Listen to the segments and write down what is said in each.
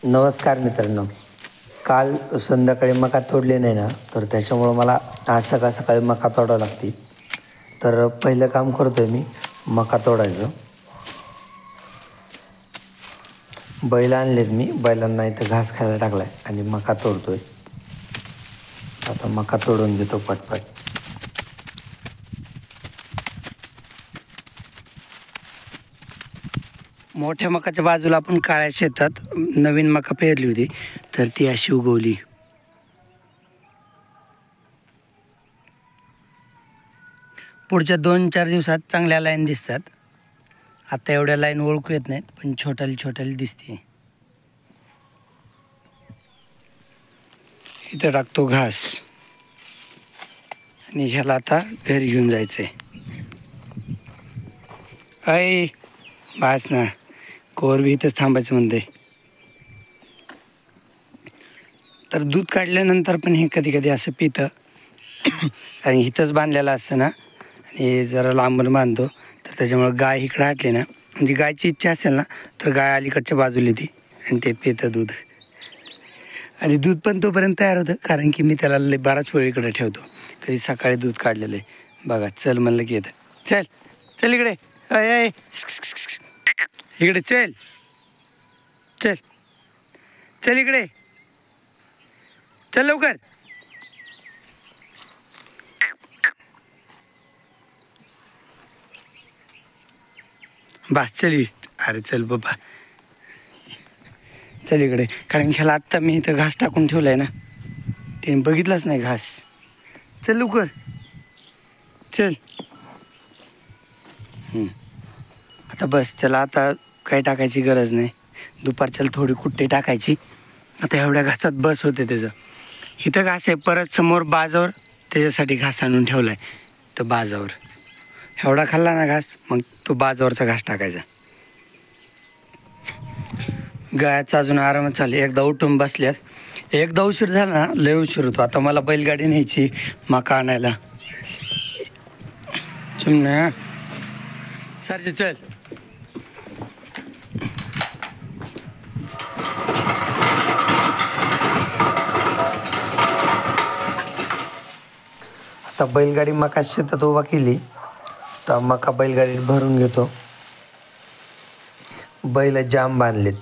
नमस्कार मित्रांनो. काल संध्याकाळी मका तोडली नाही ना, तर त्याच्यामुळं मला आज सकाळ सकाळी मका तोडावं लागते. तर पहिलं काम करतो आहे मी मका तोडायचं. बैल आणलेत मी, बैलांना इथं घास खायला टाकला आहे आणि मका तोडतो आहे. आता मका तोडून घेतो पटपट. मोठ्या मकाच्या बाजूला आपण काळ्या शेतात नवीन मका पेरली होती, तर ती अशी उगवली. पुढच्या 2-4 दिवसात चांगल्या लाईन दिसतात. आता एवढ्या लाईन ओळखू येत नाहीत, पण छोटाली दिसते. इथं टाकतो घास आणि ह्याला आता घरी घेऊन जायचंय. ऐ बास ना, कोर बी इथंच थांबायचं म्हणते. तर दूध काढल्यानंतर पण हे कधी कधी असं पितं आणि इथंच बांधलेलं असतं ना, आणि जरा लांबून बांधतो, तर त्याच्यामुळं गाय इकडं हटली ना, म्हणजे गायची इच्छा असेल ना, तर गाय अलीकडच्या बाजूला येते आणि ते पितं दूध. आणि दूध पण तोपर्यंत तयार होतं, कारण की मी त्याला बराच वेळ इकडे ठेवतो. कधी सकाळी दूध काढलेलं आहे बघा. चल म्हणलं की येतं. चल चल इकडे, अय इकडे चल, चल चल इकडे, चल लवकर. बस चल. अरे चल बाबा, चल इकडे. कारण की ह्याला आत्ता मी इथं घास टाकून ठेवला आहे ना, ते बघितलंच नाही घास. चल लवकर चल. आता बस, त्याला आता काही टाकायची गरज नाही. दुपारच्याला थोडी कुट्टी टाकायची. आता एवढ्या घासात बस होते त्याचं. इथं घास आहे, परत समोर बाजावर त्याच्यासाठी घास आणून ठेवला आहे. तर बाजावर एवढा खाल्ला ना घास, मग तो बाजावरचा घास टाकायचा. गायाचा अजून आरामच चालू. एकदा उठून बसल्यात. एकदा उशीर झाला ना, लय उशीर होतो. आता मला बैलगाडी न्यायची मका आणायला. चिमण्या सरचे चल. आता बैलगाडी मका शेतात उभा केली, तर मका बैलगाडीत भरून घेतो. बैल जाम बांधलेत.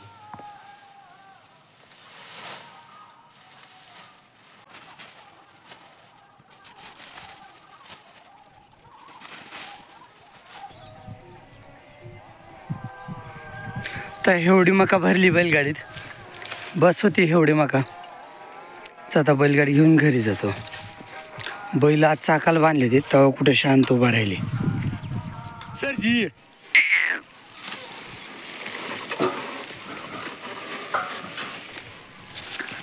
तर एवढी मका भरली बैलगाडीत, बस होती एवढी मका. आता बैलगाडी घेऊन घरी जातो. बैल आज चाकाला बांधले होते, तेव्हा कुठे शांत उभा राहिले. सरजी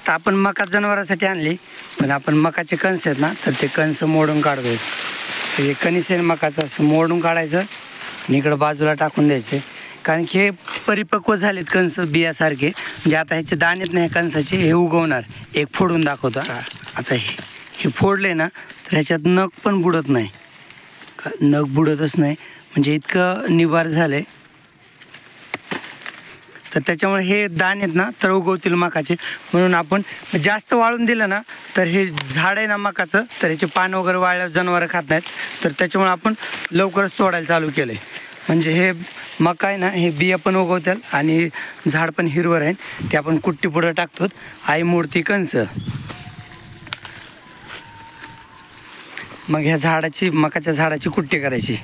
तर आपण मका जनावरासाठी आणली, पण आपण मकाचे कणस आहेत ना, तर ते कणस मोडून काढतोय. तर हे कणीस आहे मकाचं, असं मोडून काढायचं आणि इकडं बाजूला टाकून द्यायचे. कारण की हे परिपक्व झालेत कणस बियासारखे. म्हणजे आता ह्याचे दाणेत नाही कणसाचे, हे उगवणार. एक फोडून दाखवतो. आता हे फोडले ना, तर ह्याच्यात नख पण बुडत नाही. नख बुडतच नाही, म्हणजे इतकं निबार झालं. तर त्याच्यामुळे हे दाणे आहेत ना, तर उगवतील मकाचे. म्हणून आपण जास्त वाळून दिलं ना, तर हे झाड आहे ना मकाचं, तर ह्याचे पान वगैरे वाळल्यावर जनावरं खात नाहीत. तर त्याच्यामुळे आपण लवकरच तोडायला चालू केलं आहे. म्हणजे हे मका आहे ना, हे बिया पण उगवतात आणि झाड पण हिरवं राहील. ते आपण कुट्टी पुढं टाकतो. आई मोडती कंस. मग ह्या झाडाची, मकाच्या झाडाची कुट्टी करायची.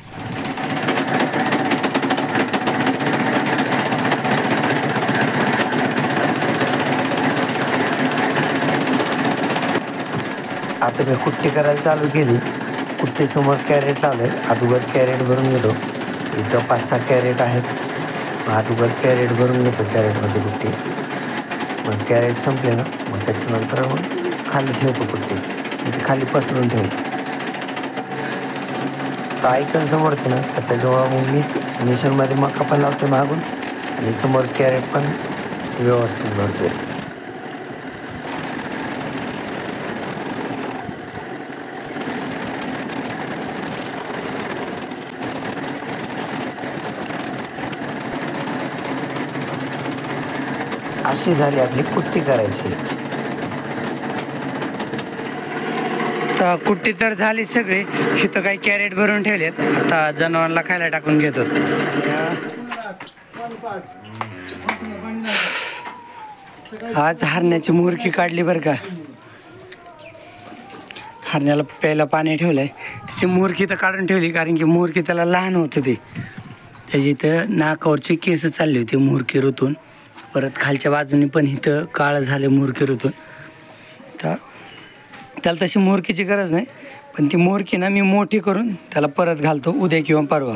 आता मी कुट्टी करायला चालू केली. कुट्टीसमोर कॅरेट लावले. अगोदर कॅरेट भरून घेतो. इथं 5-6 कॅरेट आहेत. अगोदर कॅरेट भरून घेतो, कॅरेटमध्ये कुट्टी. मग कॅरेट संपले ना, मग त्याच्यानंतर मग खाली ठेवतो कुट्टी, म्हणजे खाली पसरून ठेवतो. तर ऐकन समोरते ना, तर त्याच्यामुळं मग मीच मिशनमध्ये मका पण लावते मागून, आणि समोर कॅरेट पण व्यवस्थित भरतो. अशी झाली आपली कुट्टी करायची. तर कुट्टी तर झाली सगळी. इथं काही कॅरेट भरून ठेवलेत, आता जनावरांना खायला टाकून घेतो. आज हरण्याची मुरकी काढली बरं का. हरण्याला प्यायला पाणी ठेवलंय, त्याची मुरकी तर काढून ठेवली, कारण की मुरकी त्याला लहान होत होती. त्याची इथं नाकावरची केस चालली होती मुरकी ऋतून. परत खालच्या बाजूनी पण इथं काळं झाले मुरकी ऋतून. तर त्याला तशी मोरकीची गरज नाही, पण ती मोरकी ना मी मोठी करून त्याला परत घालतो उद्या किंवा परवा.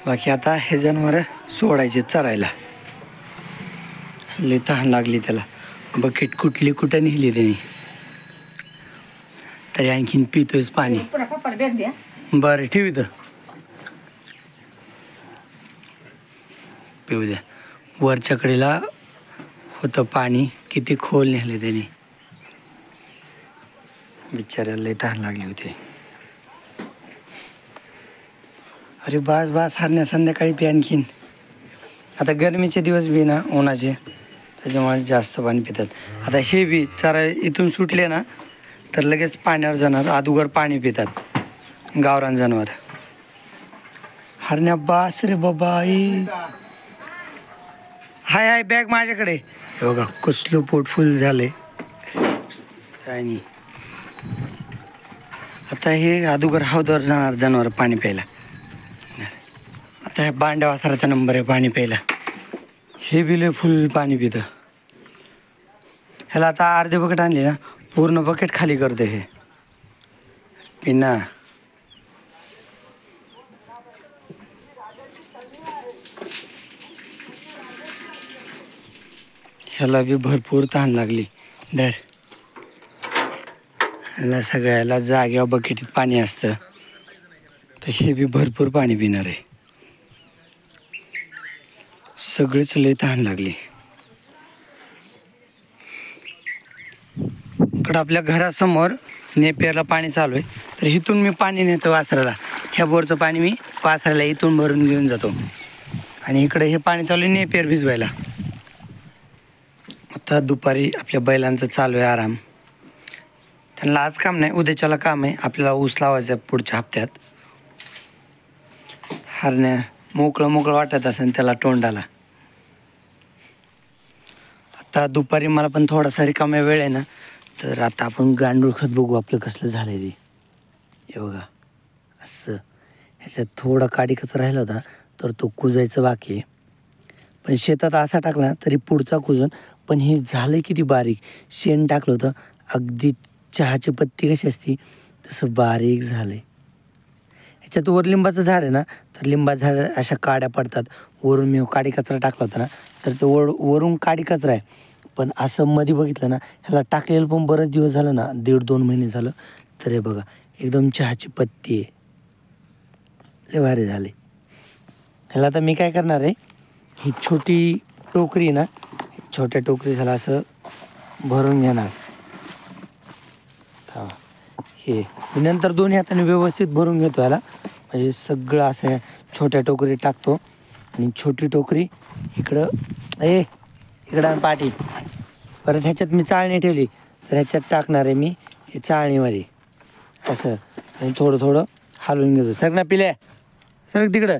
बाकी आता हे जनावरं सोडायचे चरायला. लई तहान लागली त्याला. बकेट कुठली कुठं नेली त्याने, तरी आणखीन पितोयच पाणी. बरं ठेव इथं, पिऊ द्या. वरच्या कडेला होतं पाणी, किती खोल नेले त्याने. बिचाऱ्याला लई तहान लागली होती. अरे बास बास हरण्या, संध्याकाळी पी आणखीन. आता गरमीचे दिवस बी ना उन्हाचे, त्याच्यामुळे जास्त पाणी पितात. आता हे बी चारा इथून सुटले ना तर लगेच पाण्यावर जाणार, अगोदर पाणी पितात गावरान जनावर. हरण्या बास रे बाबा. हाय हाय बॅग माझ्याकडे. हे बघा कसलं पोट फुल झालंय काय नाही. आता हे अगोदर हौदावर जाणार जनावर पाणी प्यायला. आता ह्या बांड्या वासराचा नंबर आहे पाणी प्यायला. हे बिल फुल पाणी पितं. ह्याला आता अर्धे बकेट आणले ना, पूर्ण बकेट खाली करते हे पिना. ह्याला बी भरपूर तहान लागली. धर, ह्याला सगळ्याला जाग्यावर बकेटीत पाणी असतं, तर हे बी भरपूर पाणी पिणार आहे. सगळेच लई तहान लागली. इकडं आपल्या घरासमोर नेपेरला पाणी चालू आहे, तर इथून मी पाणी नेतो वासराला. ह्या बोरचं पाणी मी वासराला इथून भरून घेऊन जातो. आणि इकडे हे पाणी चालू आहे नेपेर भिजवायला. आता दुपारी आपल्या बैलांचं चालू आहे आराम. त्यांना आज काम नाही, उद्याच्याला काम आहे. आपल्याला ऊस लावायचं पुढच्या हप्त्यात. हरण्या मोकळं मोकळं वाटत असेल त्याला तोंडाला. आता दुपारी मला पण थोडासा रिकाम्या वेळ आहे ना, तर आता आपण गांडूळ खत बघू आपलं कसलं झालं आहे ते. हे बघा असं, ह्याच्यात थोडा काडी कचरा राहिला होता तर तो कुजायचं बाकी आहे. पण शेतात असा टाकला तरी पुढचा कुजून. पण हे झालं किती बारीक. शेण टाकलं होतं, अगदी चहाची पत्ती कशी असती तसं बारीक झालं आहे. ह्याच्यात वर लिंबाचं झाड आहे ना, तर लिंबाचं झाड अशा काड्या पडतात. वरून मी काडी कचरा टाकला होता ना, तर तो वरून काडी कचरा आहे. पण असं मध्ये बघितलं ना, ह्याला टाकलेलं पण बरेच दिवस झालं ना, 1.5-2 महिने झालं. तर हे बघा एकदम चहाची पत्ती आहे. लय भारी झाले. ह्याला आता मी काय करणार आहे, ही छोटी टोकरी ना, छोट्या टोकरी ह्याला असं भरून घेणार. हा हे नंतर दोन्ही हाताने व्यवस्थित भरून घेतो ह्याला. म्हणजे सगळं असं छोट्या टोकरी टाकतो. आणि छोटी टोकरी इकडं इकडं पाठी. परत ह्याच्यात मी चाळणी ठेवली, तर ह्याच्यात टाकणार आहे मी हे चाळणीमध्ये असं. आणि थोडं थोडं हलवून घेतो. सर ना पिल्या, सर तिकडं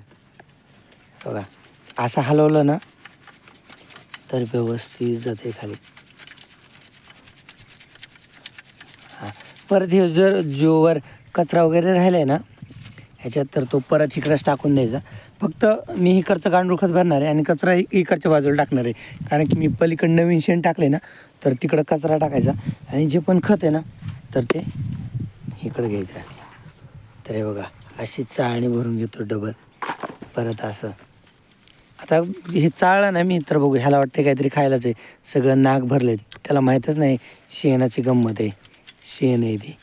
बघा. असं हलवलं ना तर व्यवस्थित जाते खाली. हां परत हे जर जोवर कचरा वगैरे राहिला आहे ना ह्याच्यात, तर तो परत इकडंच टाकून द्यायचा. फक्त मी इकडचं गांडूळ खत भरणार आहे आणि कचरा इकडच्या बाजूला टाकणार आहे. कारण की मी पलीकडे नवीन शेण टाकले ना, तर तिकडं कचरा टाकायचा आणि जे पण खत आहे ना तर ते इकडं घ्यायचं. तर हे बघा अशी चाळणी भरून घेतो डबल. परत असं आता हे चाळलं ना मी, तर बघू ह्याला वाटते काहीतरी खायलाच आहे. सगळं नाक भरले, त्याला माहीतच नाही शेणाची गंमत आहे. शेण आहे ती,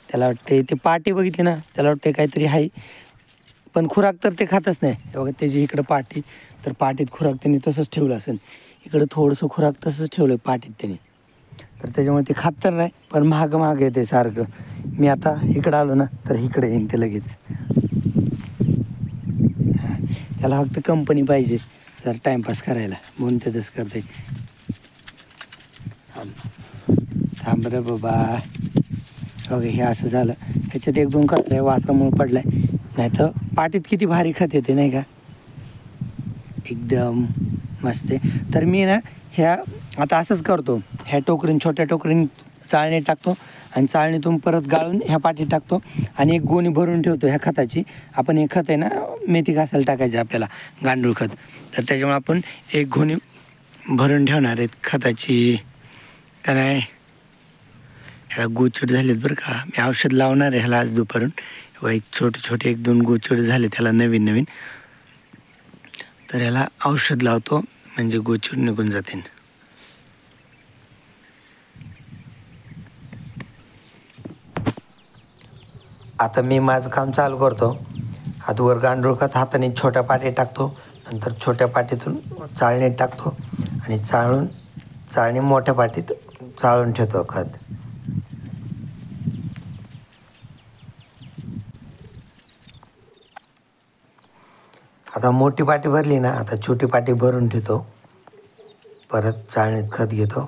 त्याला वाटते ते पाटी बघितली ना, त्याला वाटते काहीतरी आहे. पण खुराक तर ते खातच नाही. बघा त्याची इकडं पाटी, तर पाटीत खुराक त्यांनी तसंच ठेवलं असेल. इकडं थोडंसं खुराक तसंच ठेवलं आहे पाटीत त्यांनी. तर त्याच्यामुळे ते खात तर नाही, पण महाग येते सारखं. मी आता इकडं आलो ना तर इकडे येईन ते लगेच. त्याला फक्त कंपनी पाहिजे जर टाईमपास करायला, म्हणून ते तसं करते. थांब रे बाबा. ओके, हे असं झालं. ह्याच्यात 1-2 कचरा वासरामुळे पडलाय, नाही तर पाटीत किती भारी खत येते नाही का, एकदम मस्त आहे. तर मी ना ह्या आता असंच करतो, ह्या टोकरीन छोट्या टोकरीन चाळणी टाकतो आणि चाळणीतून परत गाळून ह्या पाटीत टाकतो आणि एक गोणी भरून ठेवतो ह्या खताची. आपण हे खत आहे ना मेथी घासायला टाकायचे आपल्याला, गांडूळ खत. तर त्याच्यामुळे आपण एक गोणी भरून ठेवणार आहेत खताची. का नाही, ह्याला गोचड झालेत बरं का. मी औषध लावणार आहे ह्याला आज दुपारून. एक छोटे 1-2 गोचड झाले त्याला नवीन. तर ह्याला औषध लावतो म्हणजे गोचड निघून जाते. आता मी माझं काम चालू करतो. हातवर गांडूळ खत हाताने छोट्या पाटीत टाकतो, नंतर छोट्या पाटीतून चाळणीत टाकतो आणि चाळणी मोठ्या पाटीत चाळून ठेवतो खत. आता मोठी पाटी भरली ना, आता छोटी पाटी भरून ठेवतो. परत चाळणीत खत घेतो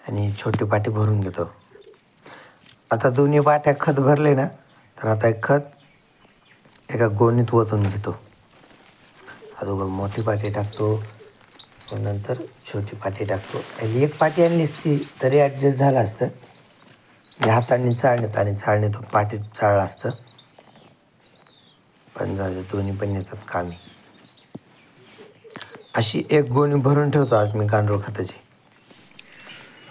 आणि छोटी पाटी भरून घेतो. आता दोन्ही पाट्या खत भरले ना, तर आता एक खत एका गोणीत ओतून घेतो. अगोदर मोठी पाटी टाकतो, नंतर छोटी पाटी टाकतो. एक पाटी आणली असती तरी ॲडजस्ट झालं असतं. हाताने चाळणीत आणि चाळणीतून पाटीत चाळलं असतं, पण दोन्ही पण येतात कामी. अशी एक गोणी भरून ठेवतो आज मी गांडूळ खताची.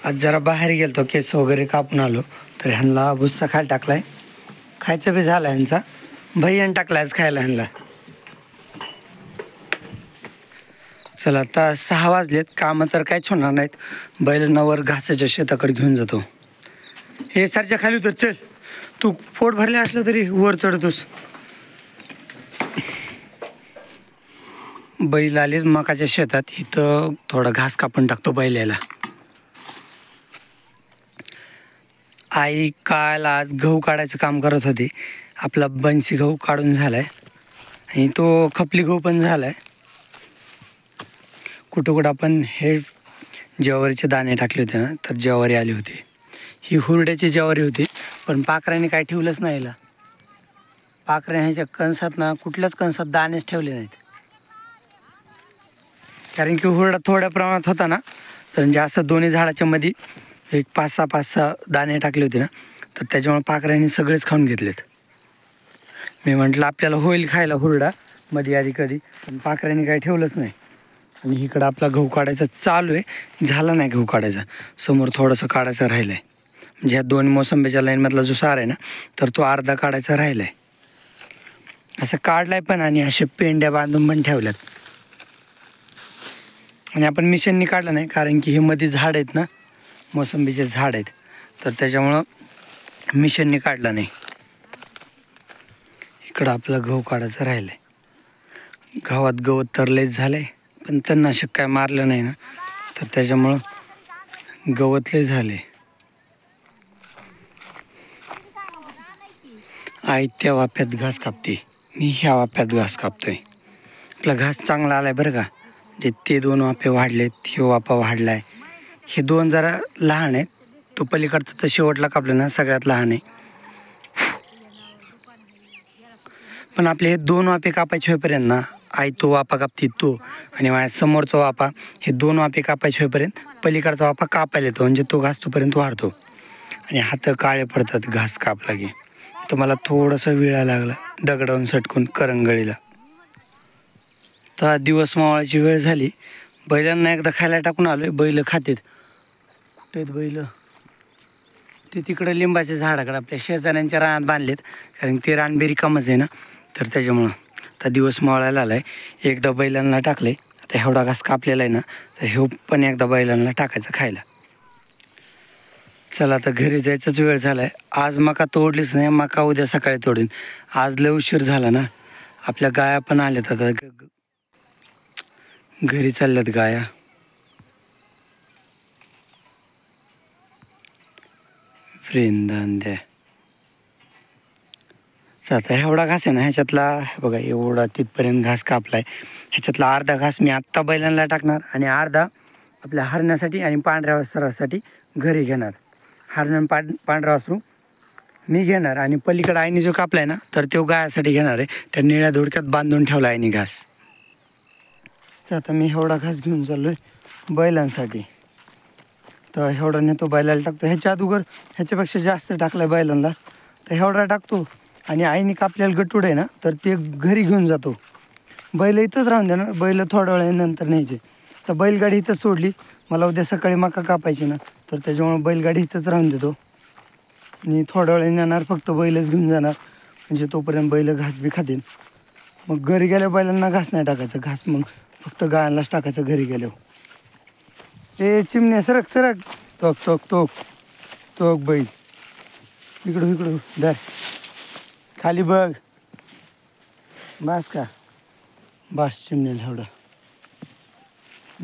आज जरा बाहेर गेलतो, केस वगैरे कापून आलो, तर ह्यांना भुस्सा खायला टाकलाय. खायचं बी झालं ह्यांचा, भैयान टाकलाय आज खायला ह्यांना. चला आता 6 वाजलेत, कामं तर काहीच होणार नाहीत. बैलांवर घासाच्या शेताकडे घेऊन जातो. हे सरच्या खाली उतर, चल. तू पोट भरले असलं तरी वर चढतोस. बैल आले मकाच्या शेतात, इथं थोडा घास कापून टाकतो बैलाला. आई काल आज गहू काढायचं काम करत होती. आपला बन्सी गहू काढून झालाय आणि तो खपली गहू पण झालाय. कुठं आपण हे ज्वारीचे दाणे टाकले होते ना, तर ज्वारी आली होती. ही हुरड्याची ज्वारी होती, पण पाखराने काय ठेवलंच नाही हिला. पाखराने ह्याच्या कणसात ना कुठल्याच कणसात दाणेच ठेवले नाहीत. कारण की हुरडा थोड्या प्रमाणात होता ना, तर म्हणजे असं दोन्ही झाडाच्या मध्ये एक 5-6 दाणे टाकले होते ना, तर त्याच्यामुळे पाखराने सगळेच खाऊन घेतलेत. मी म्हटलं आपल्याला होईल खायला हुरडा मध्ये आधी कधी, पण पाखराने काही ठेवलंच नाही. आणि इकडं आपला गहू काढायचा चालू आहे, झाला नाही गहू काढायचा. समोर थोडंसं काढायचं राहिलं आहे. म्हणजे ह्या 2 मोसंबीच्या लाईनमधला जो सार आहे ना, तर तो अर्धा काढायचा राहिला आहे. असं काढलाय पण आणि असे पेंड्या बांधून पण ठेवल्यात. आणि आपण मिशननी काढलं नाही, कारण की हे मध्ये झाड आहेत ना, मोसंबीचे झाड आहेत, तर त्याच्यामुळं मिशननी काढलं नाही. इकडं आपलं गहू काढायचं राहिलं आहे. गावात गवत तर लयच झालं आहे, पण तणनाशक काय मारलं नाही ना, तर त्याच्यामुळं गवत लय झाले. आई त्या वाफ्यात घास कापते, मी ह्या वाफ्यात घास कापतोय. आपला घास चांगला आलाय बरं का. जे ते 2 वाफे वाढलेत, हे वाफा वाढलाय. हे 2 जरा लहान आहेत. तो पलीकडचा तर शेवटला कापलं ना, सगळ्यात लहान आहे. पण आपले हे 2 वाफे कापायचे होईपर्यंत ना, आई तो वाफा कापते तो, आणि माझ्या समोरचा वाफा, हे 2 वाफे कापायचे होईपर्यंत पलीकडचा वाफा कापायला येतो, म्हणजे तो घास तोपर्यंत वाढतो. आणि हात काळे पडतात घास कापला की. तर मला थोडंसं विळा लागला दगडावून सटकून करंगळीला. तर दिवस मावळाची वेळ झाली. बैलांना एकदा खायला टाकून आलो आहे. बैल खातेत. कुठे आहेत बैल? ते तिकडं लिंबाच्या झाडाकडे आपल्या शेजाऱ्यांच्या रानात बांधलेत, कारण ते रान बी रिकामच आहे ना, तर त्याच्यामुळं. तर दिवस मावळायला आला आहे. एकदा बैलांना टाकलं आहे. आता एवढा घास कापलेला आहे ना, तर हे पण एकदा बैलांना टाकायचं खायला. चला आता घरी जायचाच वेळ झाला आहे. आज मका तोडलीच नाही, मका उद्या सकाळी तोडीन. आज लय उशीर झाला ना. आपल्या गाया पण आल्यात, आता घरी चालल्यात गाया. वृंदान द्या. आता एवढा घास आहे ना, ह्याच्यातला बघा एवढा तिथपर्यंत घास कापलाय. ह्याच्यातला अर्धा घास मी आत्ता बैलांना टाकणार आणि अर्धा आपल्या हरण्यासाठी आणि पांढऱ्या वस्त्रासाठी घरी घेणार. हरण पांढरा वासरू मी घेणार आणि पलीकडे आईने जो कापलाय ना तर तो गायासाठी घेणार आहे. त्या निळ्या धुडक्यात बांधून ठेवला आईने घास. तर आता मी एवढा घास घेऊन चाललो आहे बैलांसाठी. तर एवढा नेतो बैलाला टाकतो. ह्याच्या अगोदर ह्याच्यापेक्षा जास्त टाकला बैलांना तर एवढा टाकतो. आणि आईने कापलेलं गटूड आहे ना तर ते घरी घेऊन जातो. बैल इथंच राहून देणार, बैल थोड्या वेळानंतर न्यायचे. तर बैलगाडी इथंच सोडली. मला उद्या सकाळी मका कापायची ना तर त्याच्यामुळे बैलगाडी इथंच राहून देतो. आणि थोड्या वेळाने येणार, फक्त बैलच घेऊन जाणार. म्हणजे तोपर्यंत बैल घास बी खातील. मग घरी गेल्या बैलांना घास नाही टाकायचं, घास मग फक्त गायांनाच टाकायचं घरी गेल्यावर. ते चिमण्या सरक सरक, तोक तोक तोक तोक बैल इकडं धर, खाली बघ. बस का, बस चिमण्याला एवढं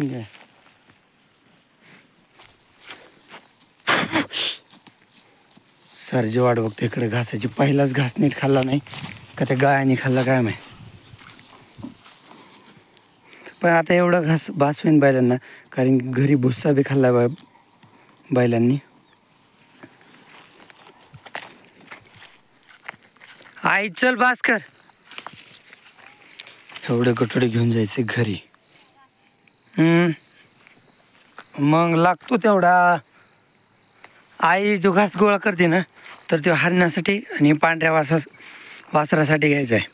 काय. सरजी वाट बघतो इकडे घासाची. पहिलाच घास नीट खाल्ला नाही का त्या गायाने खाल्ला काय माहिती. पण आता एवढा घास बास होईन बैलांना, कारण घरी भुस्सा बी खाल्ला बैलांनी. आई चल बास कर. एवढे गटोडे घेऊन जायचे घरी. मग लागतो तेवढा. आई जो घास गोळा करते ना तर तो हरण्यासाठी आणि पांढऱ्या वासरासाठी घ्यायचा आहे.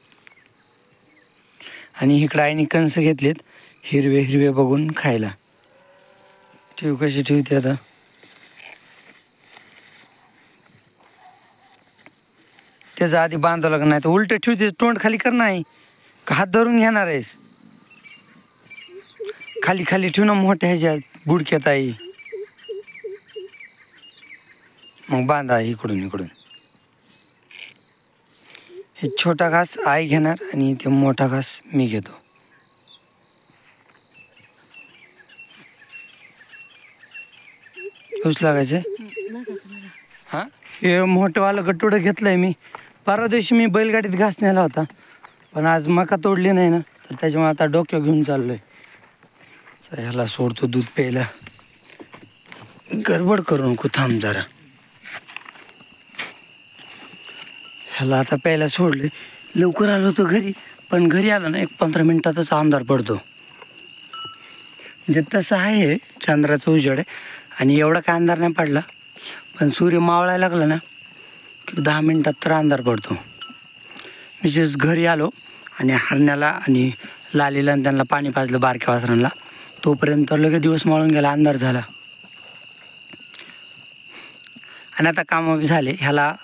आणि इकडं आईने कणस घेतलेत हिरवे हिरवे बघून खायला. ठेव कशी ठेवते आता. त्याचा आधी बांधावं लागणार, नाही तर उलट ठेवते. तोंड खाली कर नाही का हात धरून घेणार आहेस. खाली खाली ठेव ना मोठ्या ह्याच्यात बुडक्यात आई. मग बांधा इकडून. हे छोटा घास आई घेणार आणि ते मोठा घास मी घेतो. ऊस लागायचं. हां, हे मोठंवालं गटोडं घेतलंय मी. परवा दिवशी मी बैलगाडीत घास नेला होता, पण आज मका तोडली नाही ना तर त्याच्यामुळे आता डोक्यावर घेऊन चाललोय. ह्याला सोडतो दूध प्यायला. गडबड करू नको, थांब जरा. ह्याला आता प्यायला सोडले. लवकर आलो होतो घरी, पण घरी आलो ना 15 मिनिटातच अंधार पडतो. म्हणजे तसं आहे, चंद्राचं उजेड आहे आणि एवढा काय अंधार नाही पडला. पण सूर्य मावळायला लागला ना की 10 मिनिटात तर अंधार पडतो. मी जस्ट घरी आलो आणि हरण्याला आणि लालीला आणि त्यांना पाणी पाजलं बारक्या वासरांना. तोपर्यंत लगेच दिवस मावळून गेला, अंधार झाला. आणि आता कामं बी झाले. ह्याला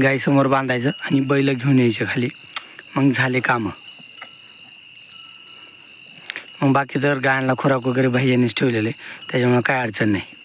गाईसमोर बांधायचं आणि बैल घेऊन यायचे खाली. मग झाले कामं. मग बाकी तर गायांना खुराक वगैरे भैयानेच ठेवलेले, त्याच्यामुळे काय अडचण नाही.